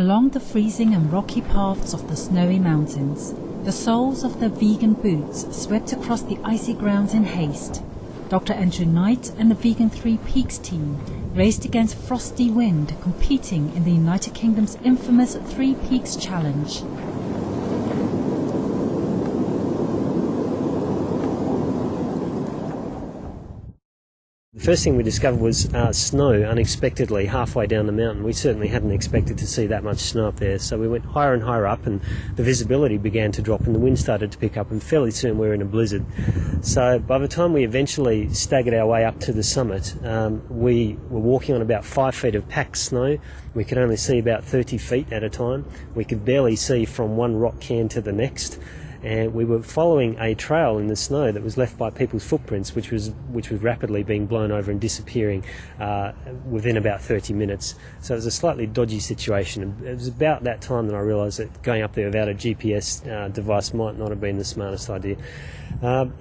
Along the freezing and rocky paths of the snowy mountains, the soles of their vegan boots swept across the icy grounds in haste. Dr. Andrew Knight and the Vegan Three Peaks team raced against frosty wind, competing in the United Kingdom's infamous Three Peaks Challenge. The first thing we discovered was snow unexpectedly halfway down the mountain. We certainly hadn't expected to see that much snow up there, so we went higher and higher up and the visibility began to drop and the wind started to pick up, and fairly soon we were in a blizzard. So by the time we eventually staggered our way up to the summit, we were walking on about 5 feet of packed snow. We could only see about 30 feet at a time. We could barely see from one rock cairn to the next. And we were following a trail in the snow that was left by people's footprints, which was rapidly being blown over and disappearing within about 30 minutes. So it was a slightly dodgy situation. It was about that time that I realised that going up there without a GPS device might not have been the smartest idea.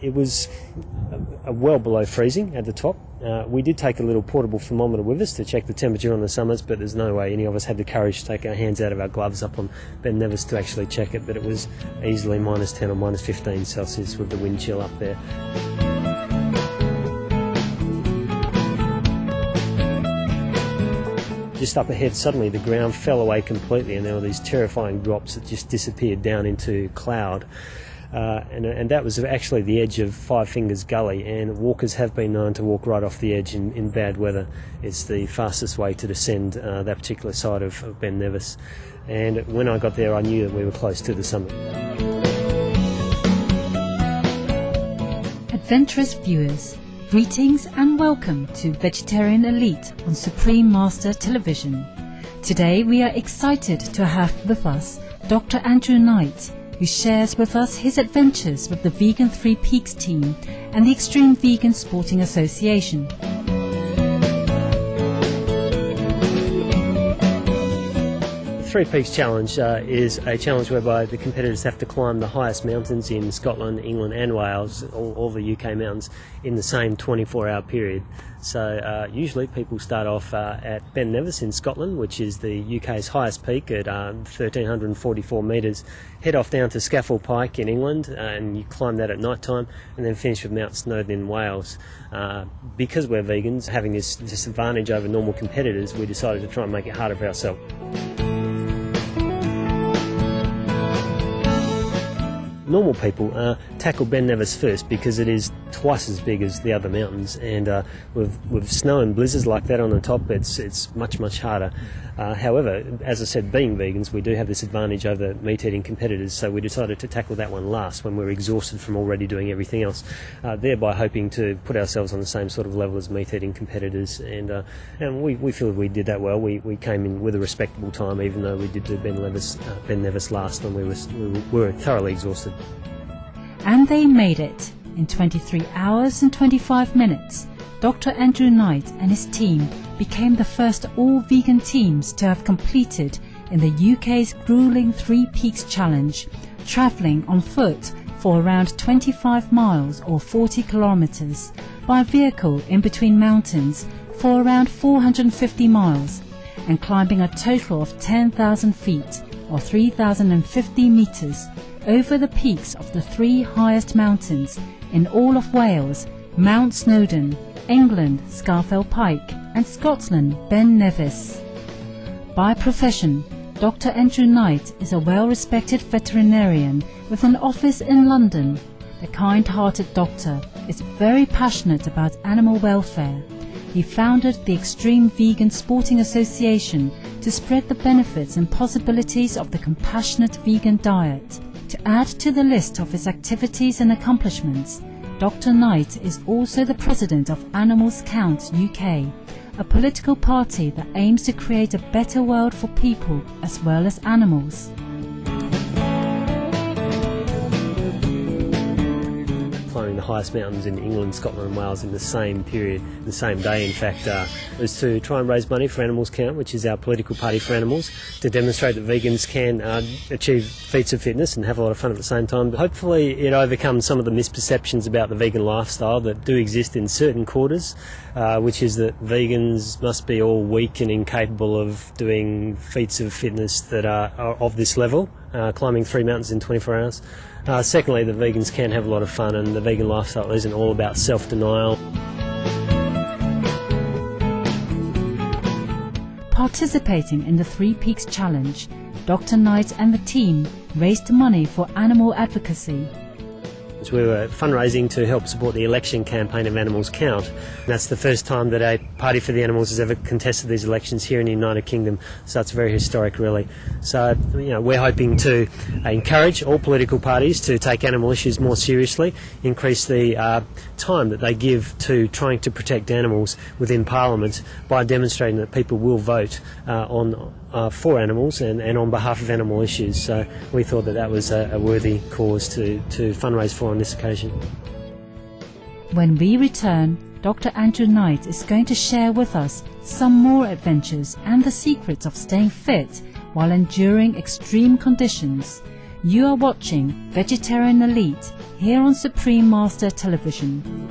It was well below freezing at the top. We did take a little portable thermometer with us to check the temperature on the summits, but there's no way any of us had the courage to take our hands out of our gloves up on Ben Nevis to actually check it, but it was easily minus 10 or minus 15 Celsius with the wind chill up there. Just up ahead, suddenly the ground fell away completely and there were these terrifying drops that just disappeared down into cloud. And that was actually the edge of Five Fingers Gully, and walkers have been known to walk right off the edge in bad weather. It's the fastest way to descend that particular side of Ben Nevis. And when I got there I knew that we were close to the summit. Adventurous viewers, greetings and welcome to Vegetarian Elite on Supreme Master Television. Today we are excited to have with us Dr. Andrew Knight, who shares with us his adventures with the Vegan Three Peaks team and the Extreme Vegan Sporting Association. The Three Peaks Challenge is a challenge whereby the competitors have to climb the highest mountains in Scotland, England and Wales, all the UK mountains, in the same 24-hour period. So usually people start off at Ben Nevis in Scotland, which is the UK's highest peak at 1,344 metres, head off down to Scafell Pike in England, and you climb that at night time, and then finish with Mount Snowdon in Wales. Because we're vegans, having this disadvantage over normal competitors, we decided to try and make it harder for ourselves. Normal people tackle Ben Nevis first because it is twice as big as the other mountains, and with snow and blizzards like that on the top, it's much harder. However, as I said, being vegans, we do have this advantage over meat-eating competitors, so we decided to tackle that one last when we were exhausted from already doing everything else, thereby hoping to put ourselves on the same sort of level as meat-eating competitors, and we feel we did that well. We came in with a respectable time, even though we did do Ben Nevis last when we were thoroughly exhausted. And they made it. In 23 hours and 25 minutes, Dr. Andrew Knight and his team became the first all-vegan teams to have completed in the UK's grueling Three Peaks Challenge, travelling on foot for around 25 miles or 40 kilometres, by vehicle in between mountains for around 450 miles, and climbing a total of 10,000 feet or 3,050 metres over the peaks of the three highest mountains in all of Wales: Mount Snowdon, England, Scafell Pike, and Scotland, Ben Nevis. By profession, Dr. Andrew Knight is a well-respected veterinarian with an office in London. The kind-hearted doctor is very passionate about animal welfare. He founded the Extreme Vegan Sporting Association to spread the benefits and possibilities of the compassionate vegan diet. To add to the list of his activities and accomplishments, Dr. Knight is also the president of Animals Count UK, a political party that aims to create a better world for people as well as animals. Climbing the highest mountains in England, Scotland and Wales in the same period, the same day in fact, was to try and raise money for Animals Count, which is our political party for animals, to demonstrate that vegans can achieve feats of fitness and have a lot of fun at the same time. But hopefully it overcomes some of the misperceptions about the vegan lifestyle that do exist in certain quarters, which is that vegans must be all weak and incapable of doing feats of fitness that are of this level, climbing 3 mountains in 24 hours. Secondly, the vegans can have a lot of fun, and the vegan lifestyle isn't all about self-denial. Participating in the Three Peaks Challenge, Dr. Knight and the team raised money for animal advocacy. We were fundraising to help support the election campaign of Animals Count. And that's the first time that a party for the animals has ever contested these elections here in the United Kingdom, so it's very historic really. So we're hoping to encourage all political parties to take animal issues more seriously, increase the time that they give to trying to protect animals within Parliament by demonstrating that people will vote for animals and on behalf of animal issues. So we thought that was a worthy cause to fundraise for on this occasion. When we return, Dr. Andrew Knight is going to share with us some more adventures and the secrets of staying fit while enduring extreme conditions. You are watching Vegetarian Elite here on Supreme Master Television.